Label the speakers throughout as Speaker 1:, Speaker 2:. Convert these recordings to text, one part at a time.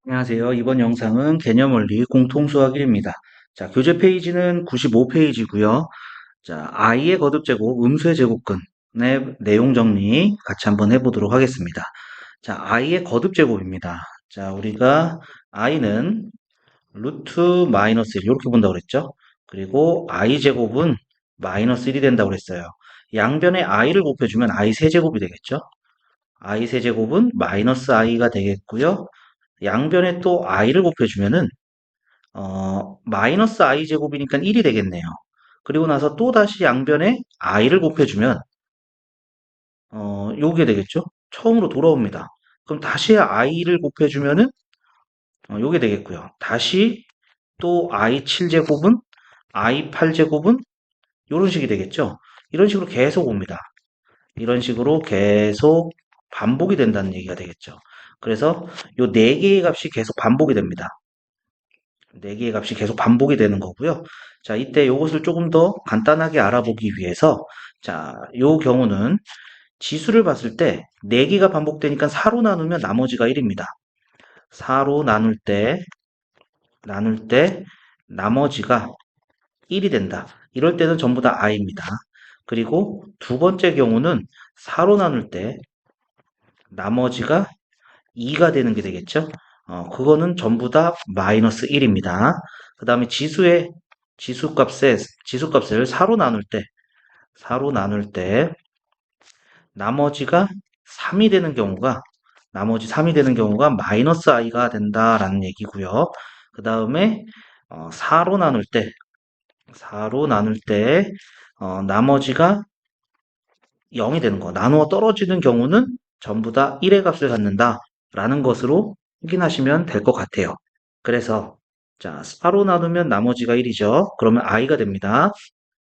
Speaker 1: 안녕하세요. 이번 영상은 개념원리 공통수학 1입니다. 자, 교재 페이지는 95페이지고요. 자, i의 거듭제곱, 음수의 제곱근의 내용 정리 같이 한번 해보도록 하겠습니다. 자, i의 거듭제곱입니다. 자, 우리가 i는 루트 마이너스 1 이렇게 본다고 그랬죠? 그리고 i 제곱은 마이너스 1이 된다고 그랬어요. 양변에 i를 곱해주면 i 세제곱이 되겠죠? i 세제곱은 마이너스 i가 되겠고요. 양변에 또 i를 곱해주면은 마이너스 i 제곱이니까 1이 되겠네요. 그리고 나서 또 다시 양변에 i를 곱해주면 요게 되겠죠? 처음으로 돌아옵니다. 그럼 다시 i를 곱해주면은 요게 되겠고요. 다시 또 i 7제곱은 i 8제곱은 이런 식이 되겠죠? 이런 식으로 계속 옵니다. 이런 식으로 계속 반복이 된다는 얘기가 되겠죠. 그래서 요 4개의 값이 계속 반복이 됩니다. 4개의 값이 계속 반복이 되는 거고요. 자, 이때 이것을 조금 더 간단하게 알아보기 위해서 자, 요 경우는 지수를 봤을 때 4개가 반복되니까 4로 나누면 나머지가 1입니다. 4로 나눌 때 나머지가 1이 된다. 이럴 때는 전부 다 i입니다. 그리고 두 번째 경우는 4로 나눌 때 나머지가 2가 되는 게 되겠죠? 그거는 전부 다 마이너스 1입니다. 그 다음에 지수값을 4로 나눌 때, 나머지가 3이 되는 경우가, 나머지 3이 되는 경우가 마이너스 i가 된다라는 얘기고요. 그 다음에, 4로 나눌 때, 나머지가 0이 되는 거, 나누어 떨어지는 경우는 전부 다 1의 값을 갖는다라는 것으로 확인하시면 될 것 같아요. 그래서 자, 4로 나누면 나머지가 1이죠. 그러면 i가 됩니다.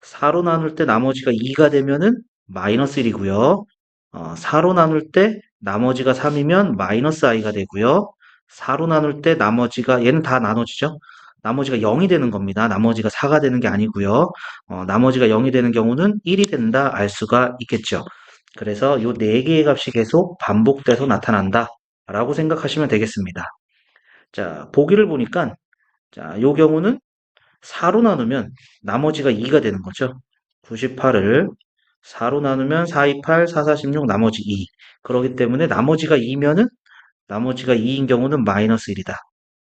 Speaker 1: 4로 나눌 때 나머지가 2가 되면은 마이너스 1이고요. 4로 나눌 때 나머지가 3이면 마이너스 i가 되고요. 4로 나눌 때 나머지가 얘는 다 나눠지죠. 나머지가 0이 되는 겁니다. 나머지가 4가 되는 게 아니고요. 나머지가 0이 되는 경우는 1이 된다 알 수가 있겠죠. 그래서 이 4개의 값이 계속 반복돼서 나타난다 라고 생각하시면 되겠습니다. 자, 보기를 보니까 자, 요 경우는 4로 나누면 나머지가 2가 되는 거죠. 98을 4로 나누면 4, 2, 8, 4, 4, 16, 나머지 2. 그렇기 때문에 나머지가 2인 경우는 마이너스 1이다.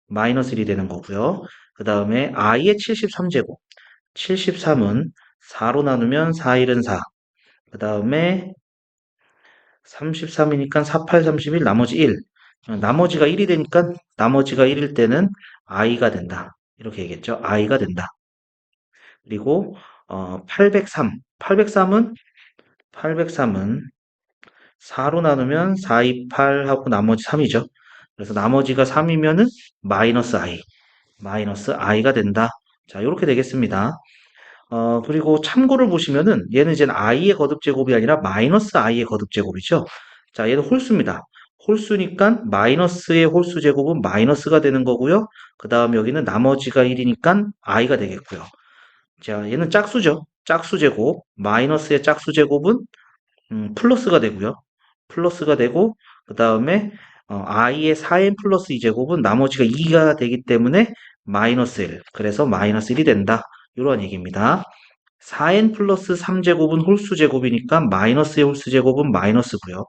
Speaker 1: 마이너스 1이 되는 거고요. 그 다음에 i의 73제곱. 73은 4로 나누면 4, 1은 4. 그 다음에 33이니까 4, 8, 31, 나머지 1. 나머지가 1이 되니까 나머지가 1일 때는 i가 된다. 이렇게 얘기했죠. i가 된다. 그리고 803은 4로 나누면 4, 2, 8하고 나머지 3이죠. 그래서 나머지가 3이면은 마이너스 i가 된다. 자, 이렇게 되겠습니다. 그리고 참고를 보시면은 얘는 이제 i의 거듭제곱이 아니라 마이너스 i의 거듭제곱이죠. 자, 얘는 홀수입니다. 홀수니까 마이너스의 홀수 제곱은 마이너스가 되는 거고요. 그 다음 여기는 나머지가 1이니까 i가 되겠고요. 자, 얘는 짝수죠. 짝수 제곱. 마이너스의 짝수 제곱은 플러스가 되고요. 플러스가 되고 그 다음에 i의 4n 플러스 2제곱은 나머지가 2가 되기 때문에 마이너스 1. 그래서 마이너스 1이 된다. 이런 얘기입니다. 4n 플러스 3제곱은 홀수 제곱이니까 마이너스의 홀수 제곱은 마이너스고요.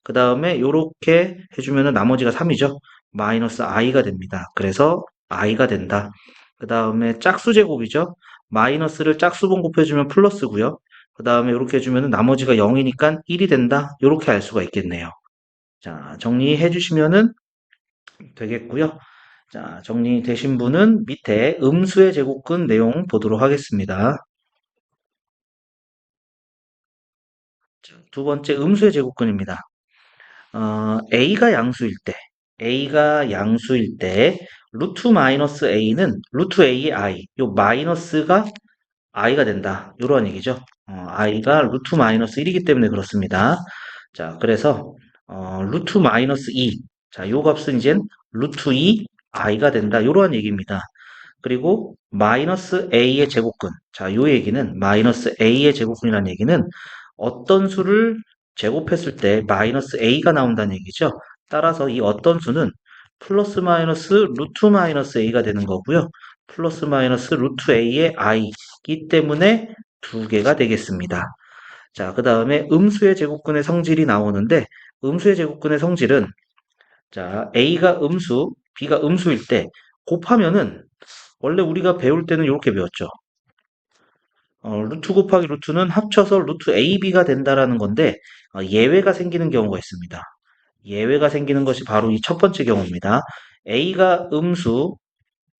Speaker 1: 그 다음에 이렇게 해주면은 나머지가 3이죠. 마이너스 i가 됩니다. 그래서 i가 된다. 그 다음에 짝수 제곱이죠. 마이너스를 짝수번 곱해주면 플러스고요. 그 다음에 이렇게 해주면 나머지가 0이니까 1이 된다. 이렇게 알 수가 있겠네요. 자, 정리해 주시면은 되겠고요. 자, 정리되신 분은 밑에 음수의 제곱근 내용 보도록 하겠습니다. 자, 두 번째 음수의 제곱근입니다. A가 양수일 때, 루트 마이너스 A는 루트 A의 I, 요 마이너스가 i가 된다. 이런 얘기죠. i가 루트 마이너스 1이기 때문에 그렇습니다. 자, 그래서 루트 마이너스 2. 자, 요 값은 이젠 루트 2 i가 된다. 이러한 얘기입니다. 그리고 마이너스 a의 제곱근. 자, 요 얘기는 마이너스 a의 제곱근이라는 얘기는 어떤 수를 제곱했을 때 마이너스 a가 나온다는 얘기죠. 따라서 이 어떤 수는 플러스 마이너스 루트 마이너스 a가 되는 거고요. 플러스 마이너스 루트 a의 i이기 때문에 두 개가 되겠습니다. 자, 그 다음에 음수의 제곱근의 성질이 나오는데 음수의 제곱근의 성질은 자, a가 음수, b가 음수일 때 곱하면은 원래 우리가 배울 때는 이렇게 배웠죠. 루트 곱하기 루트는 합쳐서 루트 AB가 된다라는 건데 예외가 생기는 경우가 있습니다. 예외가 생기는 것이 바로 이 첫 번째 경우입니다. A가 음수,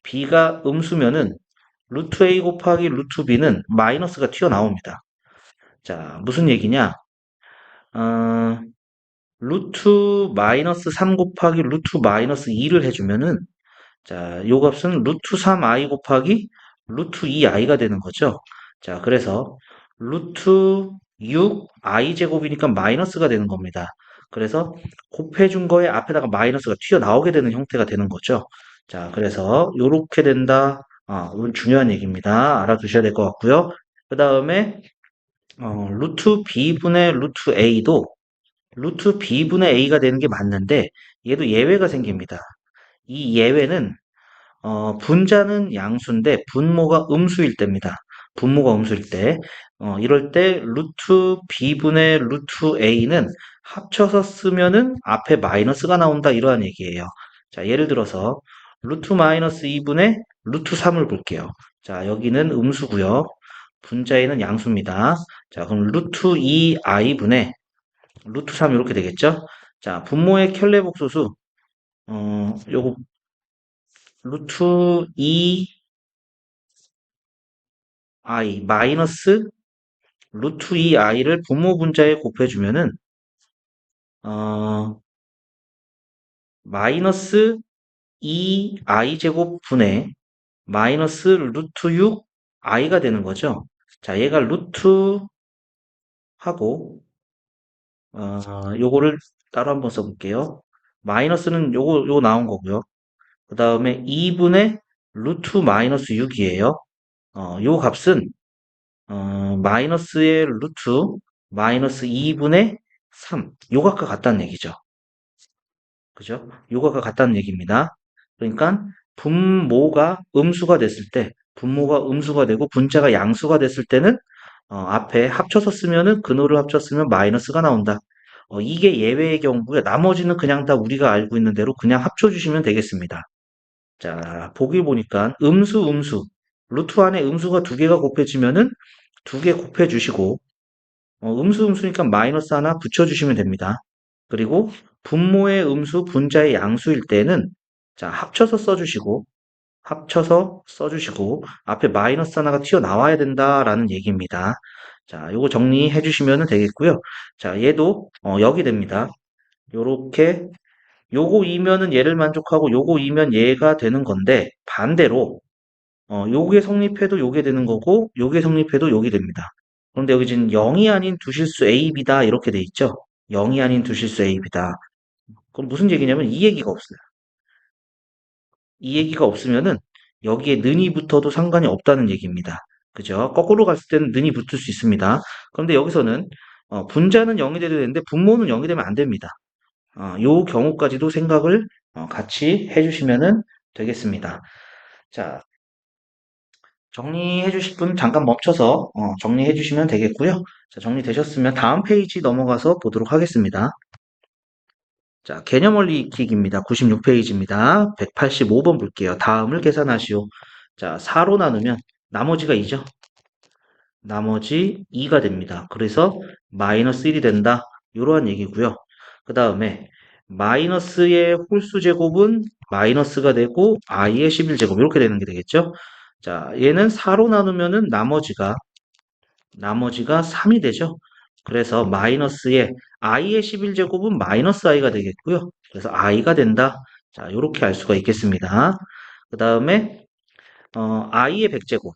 Speaker 1: B가 음수면은 루트 A 곱하기 루트 B는 마이너스가 튀어나옵니다. 자, 무슨 얘기냐? 어, 루트 마이너스 3 곱하기 루트 마이너스 2를 해주면은 자, 요 값은 루트 3i 곱하기 루트 2i가 되는 거죠. 자, 그래서 루트 6i 제곱이니까 마이너스가 되는 겁니다. 그래서 곱해준 거에 앞에다가 마이너스가 튀어나오게 되는 형태가 되는 거죠. 자, 그래서 요렇게 된다. 이건 중요한 얘기입니다. 알아두셔야 될 것 같고요. 그 다음에 루트 b분의 루트 a도 루트 b분의 a가 되는 게 맞는데 얘도 예외가 생깁니다. 이 예외는 분자는 양수인데 분모가 음수일 때입니다. 분모가 음수일 때. 이럴 때 루트 b분의 루트 a는 합쳐서 쓰면은 앞에 마이너스가 나온다 이러한 얘기예요. 자, 예를 들어서 루트 마이너스 2분의 루트 3을 볼게요. 자, 여기는 음수고요. 분자에는 양수입니다. 자, 그럼 루트 2i분의 루트 3 이렇게 되겠죠? 자, 분모의 켤레복소수 요거 루트 2 i 마이너스 루트 2i를 분모 분자에 곱해주면은 어, 마이너스 2i 제곱 분의 마이너스 루트 6i가 되는 거죠. 자, 얘가 루트 하고 요거를 따로 한번 써볼게요. 마이너스는 요거 나온 거고요. 그 다음에 2분의 루트 마이너스 6이에요. 요 값은 마이너스의 루트 마이너스 2분의 3 요각과 같다는 얘기죠. 그죠? 요각과 같다는 얘기입니다. 그러니까 분모가 음수가 됐을 때 분모가 음수가 되고 분자가 양수가 됐을 때는 앞에 합쳐서 쓰면은 근호를 합쳤으면 마이너스가 나온다. 이게 예외의 경우고요. 나머지는 그냥 다 우리가 알고 있는 대로 그냥 합쳐주시면 되겠습니다. 자, 보기 보니까 음수 루트 안에 음수가 두 개가 곱해지면은 두 개 곱해주시고 음수니까 마이너스 하나 붙여주시면 됩니다. 그리고 분모의 음수, 분자의 양수일 때는 자 합쳐서 써주시고 앞에 마이너스 하나가 튀어나와야 된다라는 얘기입니다. 자, 요거 정리해 주시면 되겠고요. 자, 얘도 여기 됩니다. 요렇게 요거 이면은 얘를 만족하고 요거 이면 얘가 되는 건데 반대로 요게 성립해도 요게 되는 거고 요게 성립해도 요게 됩니다. 그런데 여기 지금 0이 아닌 두실수 A, B다 이렇게 돼 있죠. 0이 아닌 두실수 A, B다. 그럼 무슨 얘기냐면 이 얘기가 없어요. 이 얘기가 없으면은 여기에 는이 붙어도 상관이 없다는 얘기입니다. 그죠? 거꾸로 갔을 때는 는이 붙을 수 있습니다. 그런데 여기서는 분자는 0이 돼도 되는데 분모는 0이 되면 안 됩니다. 요 경우까지도 생각을 같이 해주시면 되겠습니다. 자, 정리해 주실 분 잠깐 멈춰서 정리해 주시면 되겠고요. 자, 정리되셨으면 다음 페이지 넘어가서 보도록 하겠습니다. 자, 개념 원리 익히기입니다. 96페이지입니다. 185번 볼게요. 다음을 계산하시오. 자, 4로 나누면 나머지가 2죠. 나머지 2가 됩니다. 그래서 마이너스 1이 된다. 이러한 얘기고요. 그 다음에 마이너스의 홀수 제곱은 마이너스가 되고 i의 11제곱 이렇게 되는 게 되겠죠. 자, 얘는 4로 나누면은 나머지가 3이 되죠. 그래서 마이너스의 i의 11제곱은 마이너스 i가 되겠고요. 그래서 i가 된다. 자, 이렇게 알 수가 있겠습니다. 그 다음에 i의 100제곱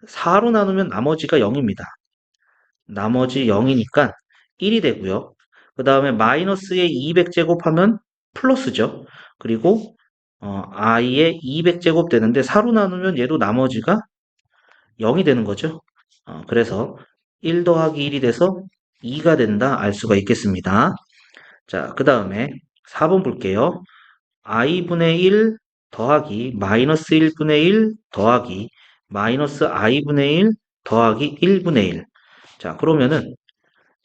Speaker 1: 4로 나누면 나머지가 0입니다. 나머지 0이니까 1이 되고요. 그 다음에 마이너스의 200제곱 하면 플러스죠. 그리고 i의 200제곱 되는데 4로 나누면 얘도 나머지가 0이 되는 거죠. 그래서 1 더하기 1이 돼서 2가 된다 알 수가 있겠습니다. 자, 그 다음에 4번 볼게요. i분의 1 더하기 마이너스 1분의 1 더하기 마이너스 i분의 1 더하기 1분의 1. 자, 그러면은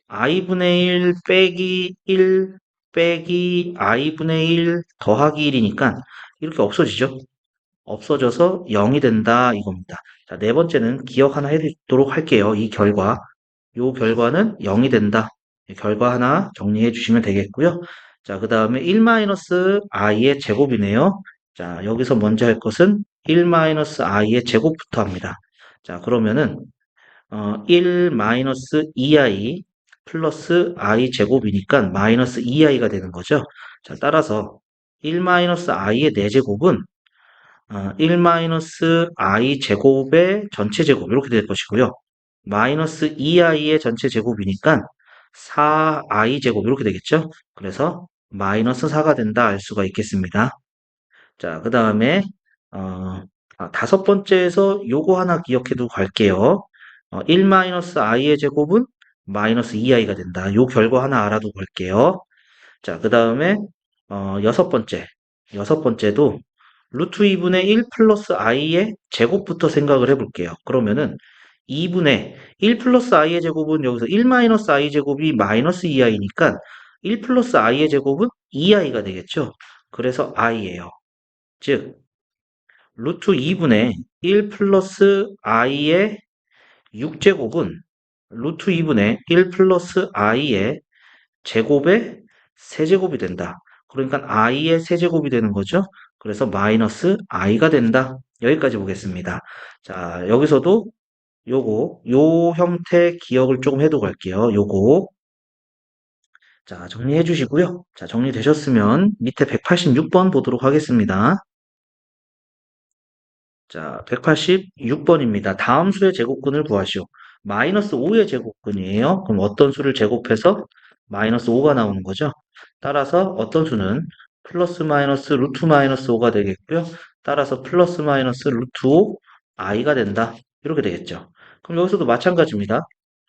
Speaker 1: i분의 1 빼기 1 빼기 i분의 1 더하기 1이니까 이렇게 없어지죠? 없어져서 0이 된다 이겁니다. 자, 네 번째는 기억 하나 해두도록 할게요. 이 결과. 요 결과는 0이 된다. 결과 하나 정리해 주시면 되겠고요. 자, 그 다음에 1-i의 제곱이네요. 자, 여기서 먼저 할 것은 1-i의 제곱부터 합니다. 자, 그러면은 1-2i 플러스 i 제곱이니까 마이너스 2i가 되는 거죠. 자, 따라서 1-i의 4제곱은 1-i 제곱의 전체 제곱 이렇게 될 것이고요. 마이너스 2i의 전체 제곱이니까 4i 제곱 이렇게 되겠죠. 그래서 마이너스 4가 된다 알 수가 있겠습니다. 자, 그 다음에 다섯 번째에서 요거 하나 기억해두고 갈게요. 1-i의 제곱은 마이너스 2i가 된다. 요 결과 하나 알아두고 갈게요. 자, 그 다음에 여섯 번째. 여섯 번째도 루트 2분의 1 플러스 i의 제곱부터 생각을 해볼게요. 그러면은 2분의 1 플러스 i의 제곱은 여기서 1 마이너스 i 제곱이 마이너스 2i니까 1 플러스 i의 제곱은 2i가 되겠죠. 그래서 i예요. 즉 루트 2분의 1 플러스 i의 6제곱은 루트 2분의 1 플러스 i의 제곱의 세제곱이 된다. 그러니까 i의 세제곱이 되는 거죠. 그래서 마이너스 i가 된다. 여기까지 보겠습니다. 자, 여기서도 요 형태 기억을 조금 해두고 갈게요. 요거. 자, 정리해 주시고요. 자, 정리되셨으면 밑에 186번 보도록 하겠습니다. 자, 186번입니다. 다음 수의 제곱근을 구하시오. 마이너스 5의 제곱근이에요. 그럼 어떤 수를 제곱해서 마이너스 5가 나오는 거죠? 따라서 어떤 수는 플러스 마이너스 루트 마이너스 5가 되겠고요. 따라서 플러스 마이너스 루트 5 i가 된다. 이렇게 되겠죠. 그럼 여기서도 마찬가지입니다.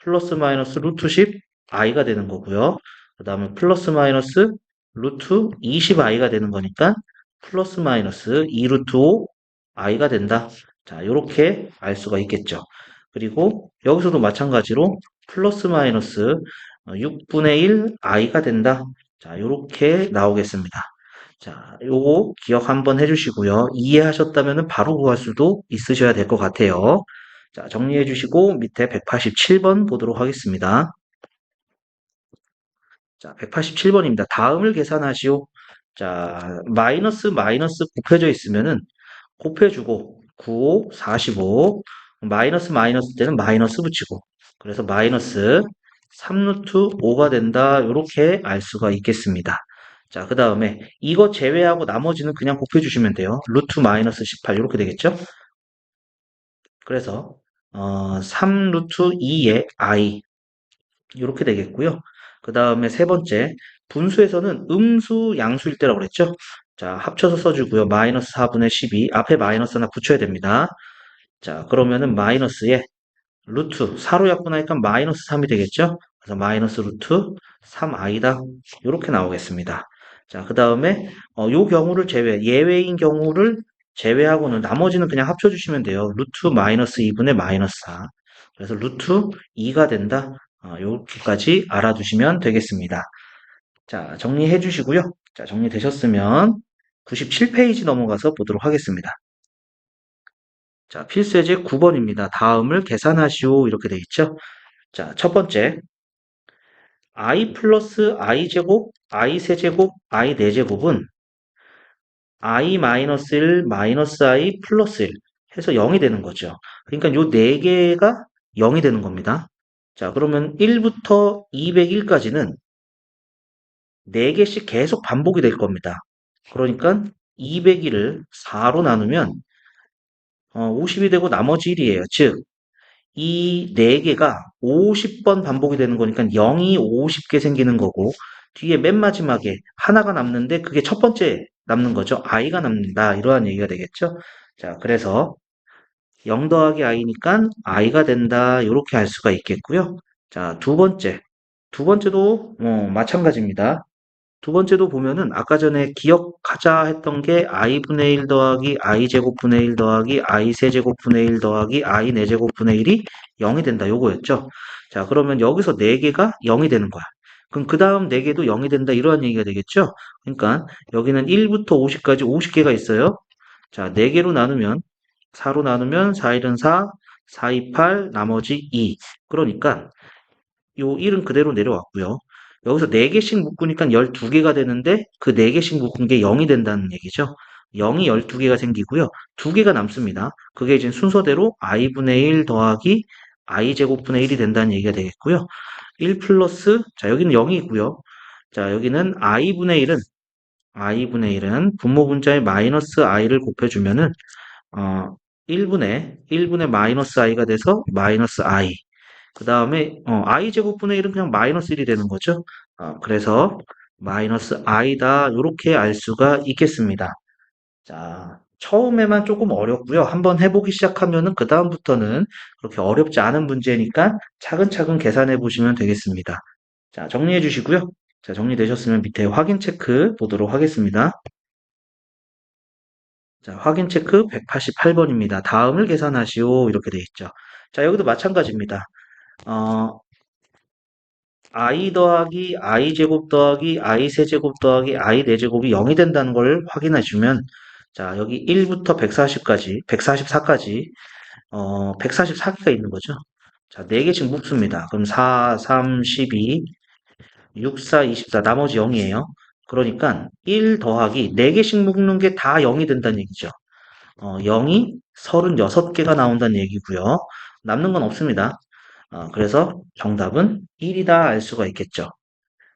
Speaker 1: 플러스 마이너스 루트 10 i가 되는 거고요. 그 다음에 플러스 마이너스 루트 20 i가 되는 거니까 플러스 마이너스 2 루트 5 i가 된다. 자, 이렇게 알 수가 있겠죠. 그리고 여기서도 마찬가지로 플러스 마이너스 6분의 1 i가 된다. 자, 이렇게 나오겠습니다. 자, 요거 기억 한번 해주시고요. 이해하셨다면 바로 구할 수도 있으셔야 될 것 같아요. 자, 정리해 주시고 밑에 187번 보도록 하겠습니다. 자, 187번입니다. 다음을 계산하시오. 자, 마이너스 마이너스 곱해져 있으면은 곱해주고 9, 45 마이너스 마이너스 때는 마이너스 붙이고 그래서 마이너스 3루트 5가 된다 이렇게 알 수가 있겠습니다. 자, 그 다음에 이거 제외하고 나머지는 그냥 곱해주시면 돼요. 루트 마이너스 18 이렇게 되겠죠? 그래서 3루트 2의 i 이렇게 되겠고요. 그 다음에 세 번째 분수에서는 음수 양수일 때라고 그랬죠? 자, 합쳐서 써주고요. 마이너스 4분의 12 앞에 마이너스 하나 붙여야 됩니다. 자, 그러면은 마이너스에 루트 4로 약분하니까 마이너스 3이 되겠죠? 그래서 마이너스 루트 3i다. 이렇게 나오겠습니다. 자, 그 다음에 요 경우를 예외인 경우를 제외하고는 나머지는 그냥 합쳐주시면 돼요. 루트 마이너스 2분의 마이너스 4. 그래서 루트 2가 된다. 이렇게까지 알아두시면 되겠습니다. 자, 정리해 주시고요. 자, 정리되셨으면 97페이지 넘어가서 보도록 하겠습니다. 자, 필수예제 9번입니다. 다음을 계산하시오. 이렇게 되어 있죠. 자, 첫 번째. i 플러스 i 제곱, i 세제곱, i 4제곱은 i 마이너스 1 마이너스 i 플러스 1 해서 0이 되는 거죠. 그러니까 요 4개가 0이 되는 겁니다. 자, 그러면 1부터 201까지는 4개씩 계속 반복이 될 겁니다. 그러니까 201을 4로 나누면 50이 되고 나머지 1이에요. 즉, 이 4개가 50번 반복이 되는 거니까 0이 50개 생기는 거고 뒤에 맨 마지막에 하나가 남는데 그게 첫 번째 남는 거죠. i가 남는다. 이러한 얘기가 되겠죠. 자, 그래서 0 더하기 i니까 i가 된다. 이렇게 할 수가 있겠고요. 자, 두 번째. 두 번째도 마찬가지입니다. 두 번째도 보면은 아까 전에 기억하자 했던 게 i분의 1 더하기 i제곱분의 1 더하기 i 세제곱분의 1 더하기 i 4제곱분의 1이 0이 된다 요거였죠. 자, 그러면 여기서 4개가 0이 되는 거야. 그럼 그 다음 4개도 0이 된다 이러한 얘기가 되겠죠. 그러니까 여기는 1부터 50까지 50개가 있어요. 자, 4개로 나누면 4로 나누면 4, 1은 4, 4, 2, 8, 나머지 2. 그러니까 요 1은 그대로 내려왔고요. 여기서 4개씩 묶으니까 12개가 되는데 그 4개씩 묶은 게 0이 된다는 얘기죠. 0이 12개가 생기고요. 2개가 남습니다. 그게 이제 순서대로 i분의 1 더하기 i제곱분의 1이 된다는 얘기가 되겠고요. 1 플러스, 자, 여기는 0이고요. 자, 여기는 i분의 1은 분모 분자에 마이너스 i를 곱해주면은, 1분의 마이너스 i가 돼서 마이너스 i. 그 다음에 i 제곱분의 1은 그냥 마이너스 1이 되는 거죠. 그래서 마이너스 i다 이렇게 알 수가 있겠습니다. 자, 처음에만 조금 어렵고요. 한번 해보기 시작하면은 그 다음부터는 그렇게 어렵지 않은 문제니까 차근차근 계산해 보시면 되겠습니다. 자, 정리해 주시고요. 자, 정리되셨으면 밑에 확인 체크 보도록 하겠습니다. 자, 확인 체크 188번입니다. 다음을 계산하시오 이렇게 돼 있죠. 자, 여기도 마찬가지입니다. 어, i 더하기 i 제곱 더하기 i 세제곱 더하기 i 4제곱이 0이 된다는 걸 확인해 주면 자, 여기 1부터 140까지, 144까지 144개가 있는 거죠. 자, 4개씩 묶습니다. 그럼 4, 3, 12, 6, 4, 24, 나머지 0이에요. 그러니까 1 더하기 4개씩 묶는 게 다 0이 된다는 얘기죠. 0이 36개가 나온다는 얘기고요. 남는 건 없습니다. 그래서 정답은 1이다 알 수가 있겠죠.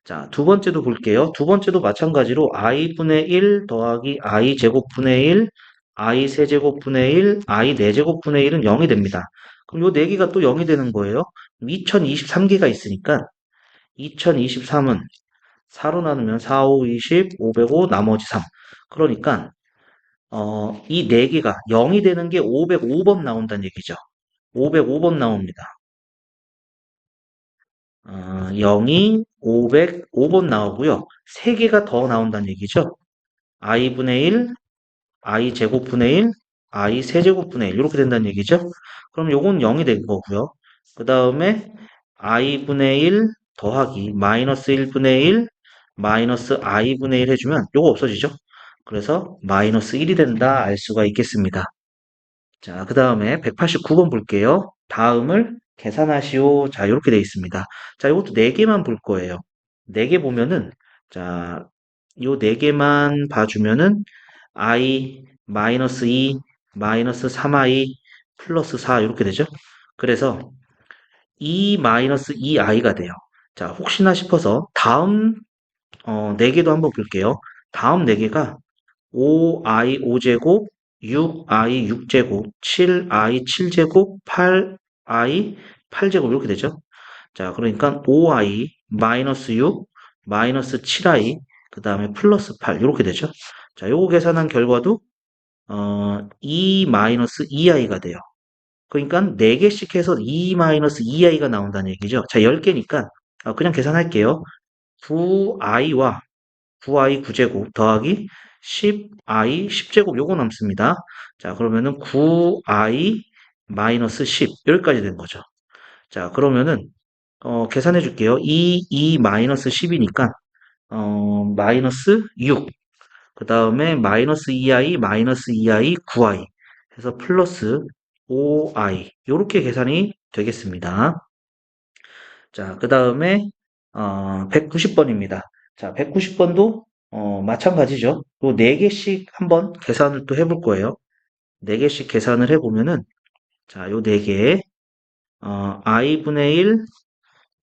Speaker 1: 자, 두 번째도 볼게요. 두 번째도 마찬가지로 i분의 1 더하기 i 제곱분의 1, i 세제곱분의 1, i 4제곱분의 1은 0이 됩니다. 그럼 요 4개가 또 0이 되는 거예요. 2023개가 있으니까 2023은 4로 나누면 4, 5, 20, 505, 나머지 3. 그러니까 이 4개가 0이 되는 게 505번 나온다는 얘기죠. 505번 나옵니다. 0이 505번 나오고요. 3개가 더 나온다는 얘기죠. i분의 1, i 제곱분의 1, i 세제곱분의 1 이렇게 된다는 얘기죠. 그럼 요건 0이 된 거고요. 그 다음에 i분의 1 더하기 마이너스 1분의 1 마이너스 i분의 1 해주면 요거 없어지죠. 그래서 마이너스 1이 된다 알 수가 있겠습니다. 자, 그 다음에 189번 볼게요. 다음을 계산하시오. 자, 이렇게 되어 있습니다. 자, 이것도 4개만 볼 거예요. 4개 보면은, 자, 요 4개만 봐주면은, i 마이너스 2, 마이너스 3i, 플러스 4 이렇게 되죠. 그래서 2 마이너스 2i가 돼요. 자, 혹시나 싶어서 다음 4개도 한번 볼게요. 다음 4개가 5i 5제곱, 6i 6제곱, 7i 7제곱, 8i 8제곱 이렇게 되죠. 자, 그러니까 5i 마이너스 6 마이너스 7i 그 다음에 플러스 8 이렇게 되죠. 자, 요거 계산한 결과도 2 마이너스 2i가 돼요. 그러니까 4개씩 해서 2 마이너스 2i가 나온다는 얘기죠. 자, 10개니까 그냥 계산할게요. 9i와 9i 9제곱 더하기 10i 10제곱 요거 남습니다. 자, 그러면은 9i 마이너스 10 여기까지 된 거죠. 자, 그러면은 계산해 줄게요. 2 마이너스 10이니까 마이너스 6. 그 다음에 마이너스 2i 마이너스 2i 9i 해서 플러스 5i 요렇게 계산이 되겠습니다. 자, 그 다음에 190번입니다. 자, 190번도 마찬가지죠. 또 4개씩 한번 계산을 또 해볼 거예요. 4개씩 계산을 해보면은 자, 요 4개 i분의 1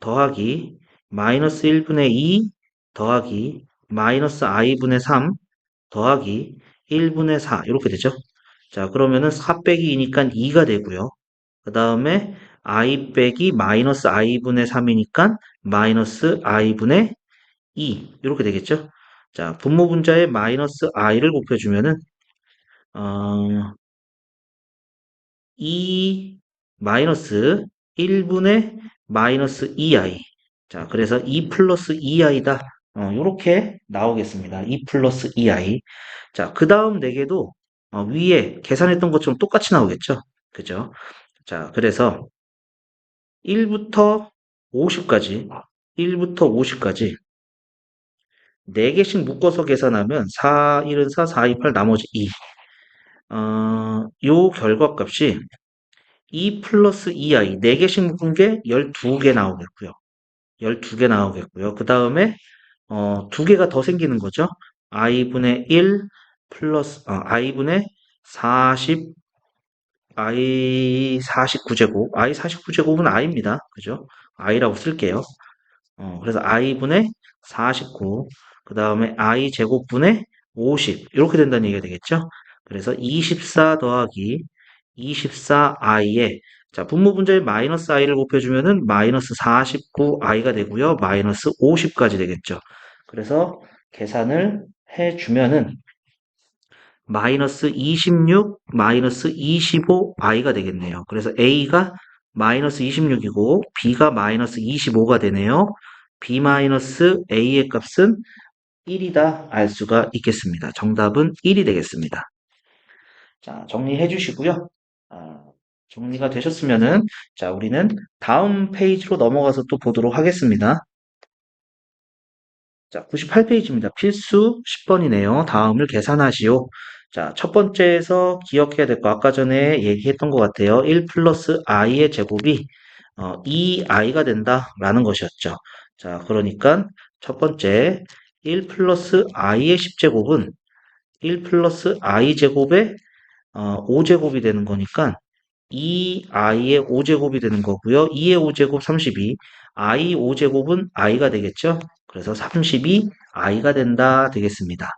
Speaker 1: 더하기 마이너스 1분의 2 더하기 마이너스 i분의 3 더하기 1분의 4 이렇게 되죠. 자, 그러면은 4 빼기 2니까 2가 되고요. 그 다음에 i 빼기 마이너스 i분의 3이니까 마이너스 i분의 2 이렇게 되겠죠. 자, 분모 분자에 마이너스 i를 곱해주면은 2 마이너스 1분의 마이너스 2i 자, 그래서 2 플러스 2i다. 요렇게 나오겠습니다. 2 플러스 2i. 자, 그 다음 4개도 위에 계산했던 것처럼 똑같이 나오겠죠? 그죠? 자, 그래서 1부터 50까지, 1부터 50까지 4개씩 묶어서 계산하면 4, 1은 4, 4, 2, 8, 나머지 2. 요 결과값이 2 플러스 2i, 4개씩 묶은 게 12개 나오겠고요. 12개 나오겠고요. 그 다음에 2개가 더 생기는 거죠. i분의 1 플러스 i분의 40 i 49제곱 i 49제곱은 i입니다. 그죠? i라고 쓸게요. 그래서 i분의 49 그 다음에 i 제곱분의 50 이렇게 된다는 얘기가 되겠죠? 그래서 24 더하기 24i에 자 분모 분자에 마이너스 i를 곱해주면은 마이너스 49i가 되고요. 마이너스 50까지 되겠죠. 그래서 계산을 해주면은 마이너스 26, 마이너스 25i가 되겠네요. 그래서 a가 마이너스 26이고 b가 마이너스 25가 되네요. b 마이너스 a의 값은 1이다 알 수가 있겠습니다. 정답은 1이 되겠습니다. 자, 정리해 주시고요. 아, 정리가 되셨으면은 자, 우리는 다음 페이지로 넘어가서 또 보도록 하겠습니다. 자, 98페이지입니다. 필수 10번이네요. 다음을 계산하시오. 자, 첫 번째에서 기억해야 될 거 아까 전에 얘기했던 것 같아요. 1 플러스 i의 제곱이 2i가 된다라는 것이었죠. 자, 그러니까 첫 번째 1 플러스 i의 10제곱은 1 플러스 i 제곱의 5제곱이 되는 거니까 2i의 5제곱이 되는 거고요. 2의 5제곱 32, i 5제곱은 i가 되겠죠. 그래서 32i가 된다 되겠습니다.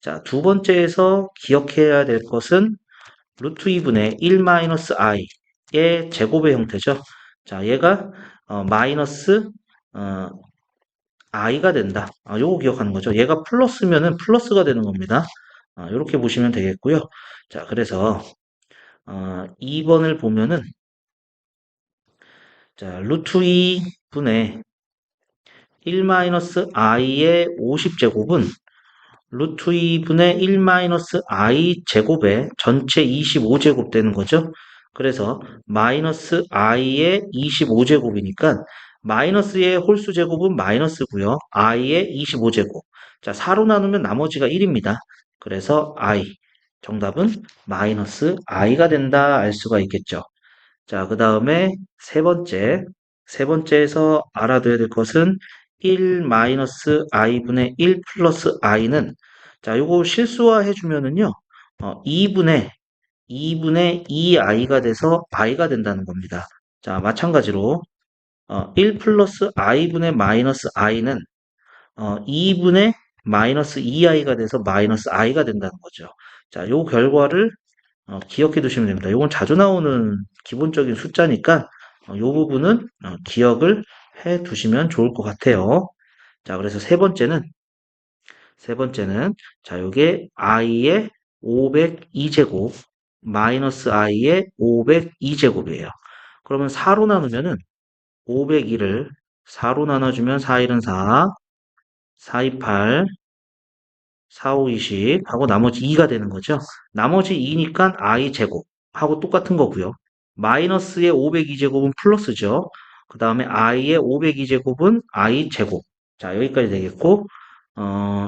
Speaker 1: 자, 두 번째에서 기억해야 될 것은 루트 2분의 1 마이너스 i의 제곱의 형태죠. 자, 얘가 마이너스 어, i가 된다. 요거 기억하는 거죠. 얘가 플러스면은 플러스가 되는 겁니다. 이렇게 보시면 되겠고요. 자, 그래서 2번을 보면은 자, 루트 2분의 1-i의 50제곱은 루트 2분의 1-i 제곱의 전체 25제곱 되는 거죠. 그래서 마이너스 i의 25제곱이니까 마이너스의 홀수 제곱은 마이너스고요. i의 25제곱. 자, 4로 나누면 나머지가 1입니다. 그래서 i. 정답은 마이너스 i가 된다 알 수가 있겠죠. 자, 그 다음에 세 번째. 세 번째에서 알아둬야 될 것은 1 마이너스 i분의 1 플러스 i는 자, 요거 실수화 해주면은요, 2분의 2i가 돼서 i가 된다는 겁니다. 자, 마찬가지로, 1 플러스 i분의 마이너스 i는 2분의 마이너스 2i가 돼서 마이너스 i가 된다는 거죠. 자, 요 결과를 기억해 두시면 됩니다. 이건 자주 나오는 기본적인 숫자니까 요 부분은 기억을 해 두시면 좋을 것 같아요. 자, 그래서 세 번째는 자, 요게 i의 502제곱 마이너스 i의 502제곱이에요. 그러면 4로 나누면은 502를 4로 나눠주면 4, 1은 4, 4, 2, 8, 4, 5, 20 하고 나머지 2가 되는 거죠. 나머지 2니까 i 제곱 하고 똑같은 거고요. 마이너스의 502제곱은 플러스죠. 그 다음에 i의 502제곱은 i 제곱. 자, 여기까지 되겠고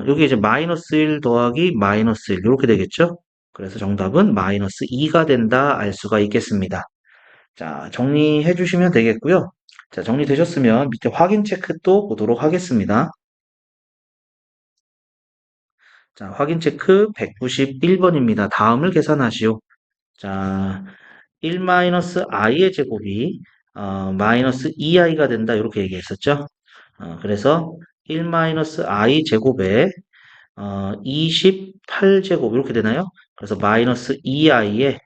Speaker 1: 여기 이제 마이너스 1 더하기 마이너스 1 이렇게 되겠죠. 그래서 정답은 마이너스 2가 된다 알 수가 있겠습니다. 자, 정리해 주시면 되겠고요. 자, 정리되셨으면 밑에 확인 체크 또 보도록 하겠습니다. 자, 확인 체크 191번입니다. 다음을 계산하시오. 자, 1-i의 제곱이 마이너스 2i가 된다 이렇게 얘기했었죠. 그래서 1-i 제곱에 28제곱 이렇게 되나요? 그래서 마이너스 2i의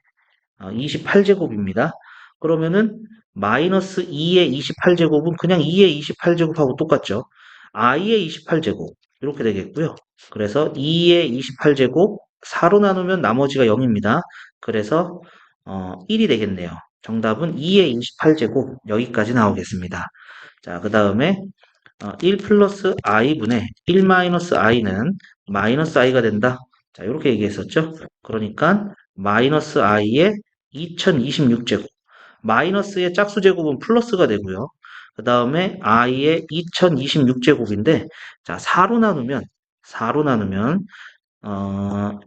Speaker 1: 28제곱입니다. 그러면은 마이너스 2의 28제곱은 그냥 2의 28제곱하고 똑같죠. i의 28제곱 이렇게 되겠고요. 그래서 2의 28제곱 4로 나누면 나머지가 0입니다. 그래서 1이 되겠네요. 정답은 2의 28제곱 여기까지 나오겠습니다. 자, 그 다음에 1 플러스 i분의 1 마이너스 i는 마이너스 i가 된다. 자, 이렇게 얘기했었죠. 그러니까 마이너스 i의 2026제곱. 마이너스의 짝수 제곱은 플러스가 되고요. 그 다음에 i의 2026제곱인데, 자,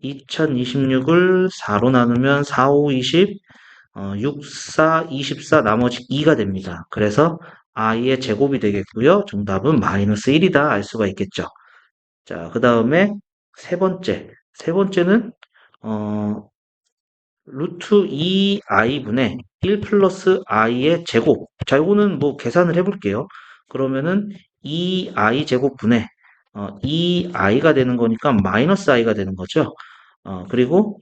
Speaker 1: 2026을 4로 나누면 4, 5, 20, 6, 4, 24, 나머지 2가 됩니다. 그래서 i의 제곱이 되겠고요. 정답은 마이너스 1이다 알 수가 있겠죠. 자, 그 다음에 세 번째는 어, 루트 2i분의 1 플러스 i의 제곱. 자, 이거는 뭐 계산을 해볼게요. 그러면은 2i 제곱분의 2i가 되는 거니까 마이너스 i가 되는 거죠. 그리고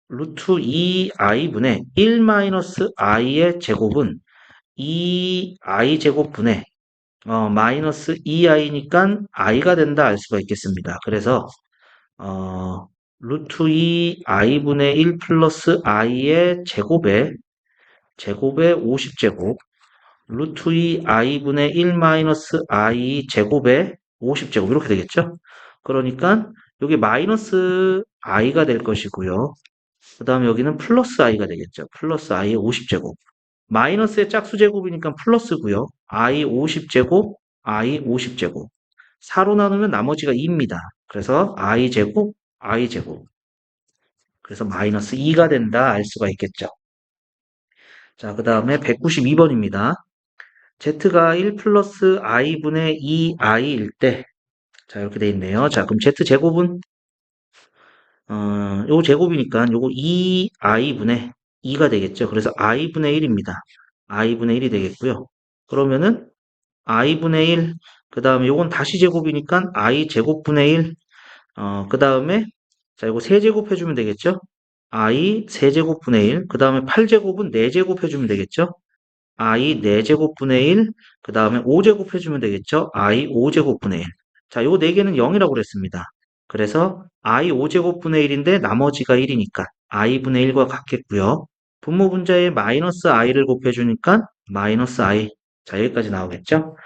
Speaker 1: 루트 2i분의 1 마이너스 i의 제곱은 2i 제곱분의 마이너스 2i니까 i가 된다 알 수가 있겠습니다. 그래서 어, 루트 2i분의 1 플러스 i의 제곱의 50제곱 루트 2i분의 1 마이너스 i 제곱의 50제곱 이렇게 되겠죠? 그러니까 여기 마이너스 i가 될 것이고요. 그 다음에 여기는 플러스 i가 되겠죠. 플러스 i의 50제곱. 마이너스의 짝수 제곱이니까 플러스고요. i 50제곱, i 50제곱. 4로 나누면 나머지가 2입니다. 그래서 i 제곱, i 제곱. 그래서 마이너스 2가 된다 알 수가 있겠죠. 자, 그 다음에 192번입니다. z가 1 플러스 i분의 2i일 때, 자, 이렇게 돼 있네요. 자, 그럼 z 제곱은 요 제곱이니까 요거 2i분의 2가 되겠죠. 그래서 i분의 1입니다. i분의 1이 되겠고요. 그러면은 i분의 1, 그 다음에 요건 다시 제곱이니까 i 제곱분의 1, 그 다음에 자 이거 세제곱 해주면 되겠죠. i 세제곱분의 1, 그 다음에 8제곱은 4제곱 해주면 되겠죠. i 4제곱분의 1, 그 다음에 5제곱 해주면 되겠죠. i 5제곱분의 1. 자, 요 4개는 0이라고 그랬습니다. 그래서 i 5제곱분의 1인데 나머지가 1이니까 i분의 1과 같겠고요. 분모 분자에 마이너스 i를 곱해주니까 마이너스 i. 자, 여기까지 나오겠죠.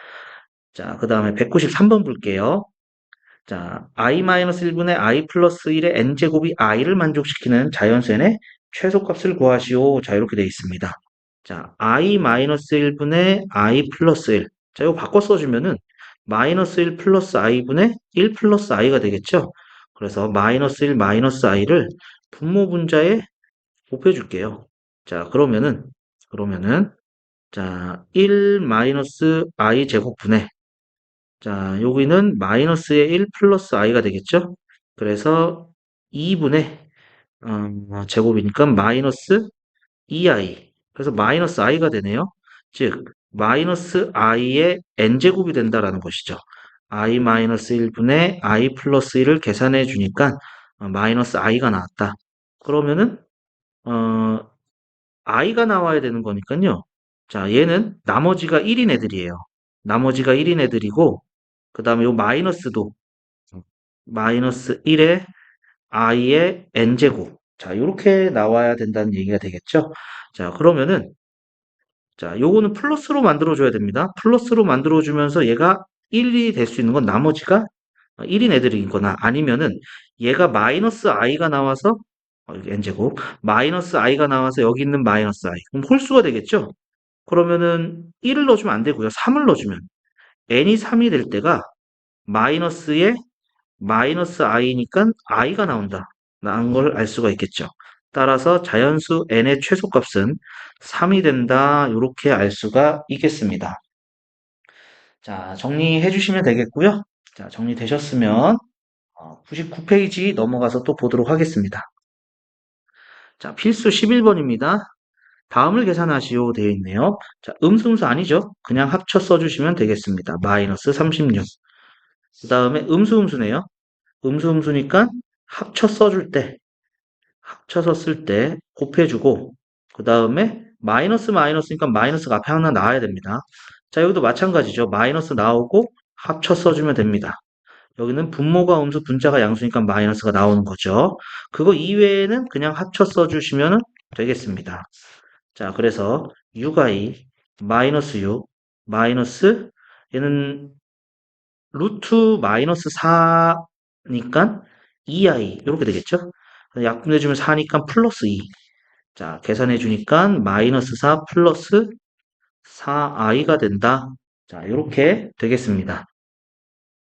Speaker 1: 자, 그 다음에 193번 볼게요. 자, i-1분의 i 플러스 1의 n제곱이 i를 만족시키는 자연수 n의 최소값을 구하시오. 자, 이렇게 되어 있습니다. 자, i-1분의 i 플러스 1. 자, 이거 바꿔 써주면은 마이너스 1 플러스 i분의 1 플러스 i가 되겠죠? 그래서 마이너스 1 마이너스 i를 분모 분자에 곱해줄게요. 자, 그러면은, 자, 1 마이너스 i 제곱분의 자, 여기는 마이너스의 1 플러스 i가 되겠죠? 그래서 2분의 제곱이니까 마이너스 2i. 그래서 마이너스 i가 되네요. 즉, 마이너스 i의 n제곱이 된다라는 것이죠. i 마이너스 1분의 i 플러스 1을 계산해 주니까 마이너스 i가 나왔다. 그러면은 어, i가 나와야 되는 거니까요. 자, 얘는 나머지가 1인 애들이에요. 나머지가 1인 애들이고 그 다음에 요 마이너스도 마이너스 1에 i의 n제곱. 자, 요렇게 나와야 된다는 얘기가 되겠죠? 자, 그러면은, 자, 요거는 플러스로 만들어줘야 됩니다. 플러스로 만들어주면서 얘가 1이 될 수 있는 건 나머지가 1인 애들이거나 아니면은 얘가 마이너스 i가 나와서, 여기 n제곱, 마이너스 i가 나와서 여기 있는 마이너스 i. 그럼 홀수가 되겠죠? 그러면은 1을 넣어주면 안 되고요. 3을 넣어주면. n이 3이 될 때가 마이너스에 마이너스 i니까 i가 나온다. 라는 걸 알 수가 있겠죠. 따라서 자연수 n의 최소값은 3이 된다. 이렇게 알 수가 있겠습니다. 자, 정리해 주시면 되겠고요. 자, 정리되셨으면 99페이지 넘어가서 또 보도록 하겠습니다. 자, 필수 11번입니다. 다음을 계산하시오 되어 있네요. 자, 음수음수 아니죠? 그냥 합쳐 써주시면 되겠습니다. 마이너스 36. 그 다음에 음수음수네요. 음수음수니까 합쳐 써줄 때, 합쳐서 쓸 때 곱해주고, 그 다음에 마이너스 마이너스니까 마이너스가 앞에 하나 나와야 됩니다. 자, 여기도 마찬가지죠. 마이너스 나오고 합쳐 써주면 됩니다. 여기는 분모가 음수, 분자가 양수니까 마이너스가 나오는 거죠. 그거 이외에는 그냥 합쳐 써주시면 되겠습니다. 자, 그래서 6i 마이너스 6 마이너스 얘는 루트 마이너스 4니까 2i 이렇게 되겠죠? 약분해주면 4니까 플러스 2. 자, 계산해주니까 마이너스 4 플러스 4i가 된다. 자, 이렇게 되겠습니다.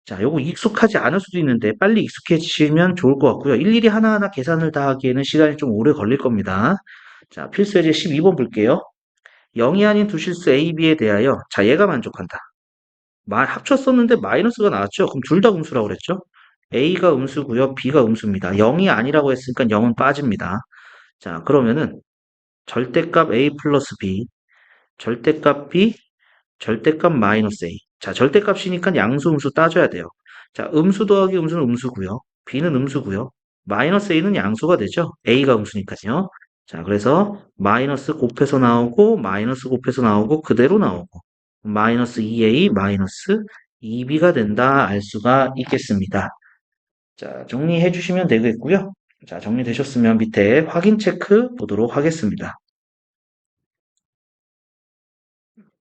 Speaker 1: 자, 요거 익숙하지 않을 수도 있는데 빨리 익숙해지시면 좋을 것 같고요. 일일이 하나하나 계산을 다 하기에는 시간이 좀 오래 걸릴 겁니다. 자, 필수 예제 12번 볼게요. 0이 아닌 두 실수 A, B에 대하여 자, 얘가 만족한다. 합쳤었는데 마이너스가 나왔죠? 그럼 둘 다 음수라고 그랬죠? A가 음수고요. B가 음수입니다. 0이 아니라고 했으니까 0은 빠집니다. 자, 그러면은 절대값 A 플러스 B, 절대값 B, 절대값 마이너스 A. 자, 절대값이니까 양수, 음수 따져야 돼요. 자, 음수 더하기 음수는 음수고요. B는 음수고요. 마이너스 A는 양수가 되죠. A가 음수니까요. 자, 그래서 마이너스 곱해서 나오고 마이너스 곱해서 나오고 그대로 나오고 마이너스 2A 마이너스 2B가 된다 알 수가 있겠습니다. 자, 정리해 주시면 되겠고요. 자, 정리되셨으면 밑에 확인 체크 보도록 하겠습니다.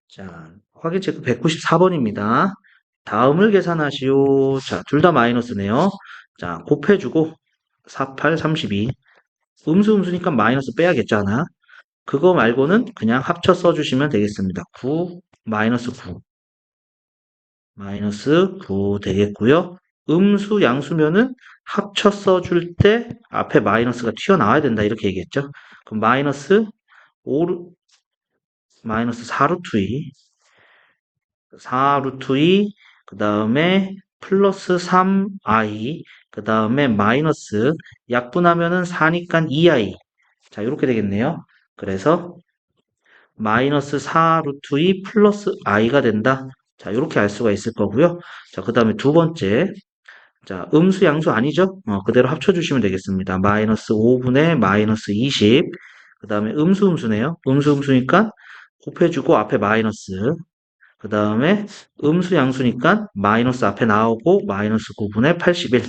Speaker 1: 자, 확인 체크 194번입니다. 다음을 계산하시오. 자, 둘 다 마이너스네요. 자, 곱해주고 48, 32. 음수니까 마이너스 빼야겠죠, 하나. 그거 말고는 그냥 합쳐 써주시면 되겠습니다. 9, 마이너스 9. 마이너스 9 되겠고요. 음수, 양수면은 합쳐 써줄 때 앞에 마이너스가 튀어나와야 된다. 이렇게 얘기했죠. 그럼 마이너스 5, 마이너스 4루트 2. 4루트 2, 그 다음에 플러스 3i, 그 다음에 마이너스, 약분하면은 4니까 2i. 자, 이렇게 되겠네요. 그래서 마이너스 4루트 2 플러스 i가 된다. 자, 이렇게 알 수가 있을 거고요. 자, 그 다음에 두 번째. 자, 음수, 양수 아니죠? 그대로 합쳐주시면 되겠습니다. 마이너스 5분의 마이너스 20. 그 다음에 음수네요. 음수니까 곱해주고 앞에 마이너스. 그 다음에 음수 양수니까 마이너스 앞에 나오고 마이너스 9분의 81.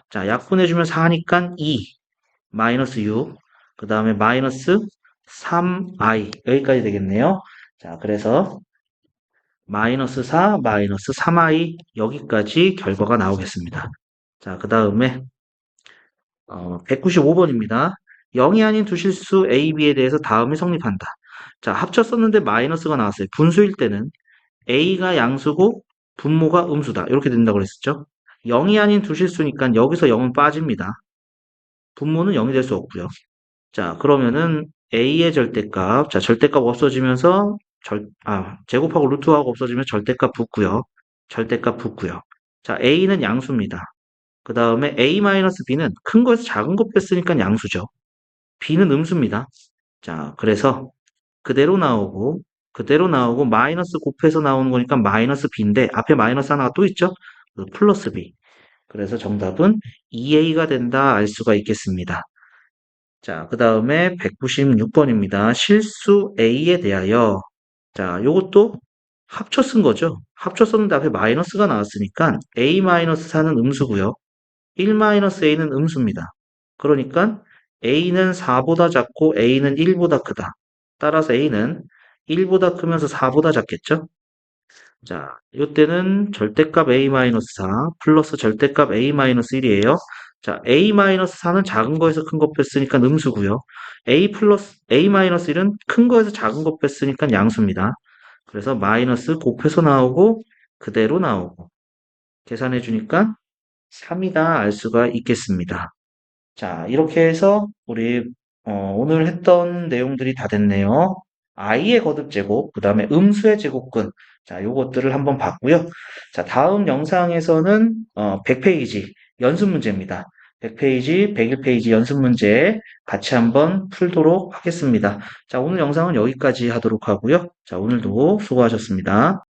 Speaker 1: 자, 약분해주면 4니까 2, 마이너스 6. 그 다음에 마이너스 3i. 여기까지 되겠네요. 자, 그래서 마이너스 4, 마이너스 3i. 여기까지 결과가 나오겠습니다. 자, 그 다음에 195번입니다. 0이 아닌 두 실수 A, B에 대해서 다음이 성립한다. 자, 합쳤었는데 마이너스가 나왔어요. 분수일 때는 A가 양수고 분모가 음수다. 이렇게 된다고 그랬었죠. 0이 아닌 두 실수니까 여기서 0은 빠집니다. 분모는 0이 될 수 없고요. 자, 그러면은 A의 절대값. 자, 절대값 없어지면서 제곱하고 루트하고 없어지면 절대값 붙고요. 절대값 붙고요. 자, A는 양수입니다. 그 다음에 A-B는 큰 거에서 작은 거 뺐으니까 양수죠. B는 음수입니다. 자, 그래서 그대로 나오고 마이너스 곱해서 나오는 거니까 마이너스 b인데 앞에 마이너스 하나가 또 있죠? 플러스 b. 그래서 정답은 2a가 된다 알 수가 있겠습니다. 자, 그 다음에 196번입니다. 실수 a에 대하여 자, 요것도 합쳐 쓴 거죠. 합쳐 썼는데 앞에 마이너스가 나왔으니까 a-4는 음수고요. 1-a는 음수입니다. 그러니까 a는 4보다 작고 a는 1보다 크다. 따라서 a는 1보다 크면서 4보다 작겠죠? 자, 이때는 절대값 a-4 플러스 절대값 a-1이에요. 자, a-4는 작은 거에서 큰 거 뺐으니까 음수고요. a 플러스 a-1은 큰 거에서 작은 거 뺐으니까 양수입니다. 그래서 마이너스 곱해서 나오고 그대로 나오고 계산해 주니까 3이다 알 수가 있겠습니다. 자, 이렇게 해서 우리 오늘 했던 내용들이 다 됐네요. i의 거듭 제곱, 그 다음에 음수의 제곱근. 자, 요것들을 한번 봤고요. 자, 다음 영상에서는 100페이지 연습 문제입니다. 100페이지, 101페이지 연습 문제 같이 한번 풀도록 하겠습니다. 자, 오늘 영상은 여기까지 하도록 하고요. 자, 오늘도 수고하셨습니다.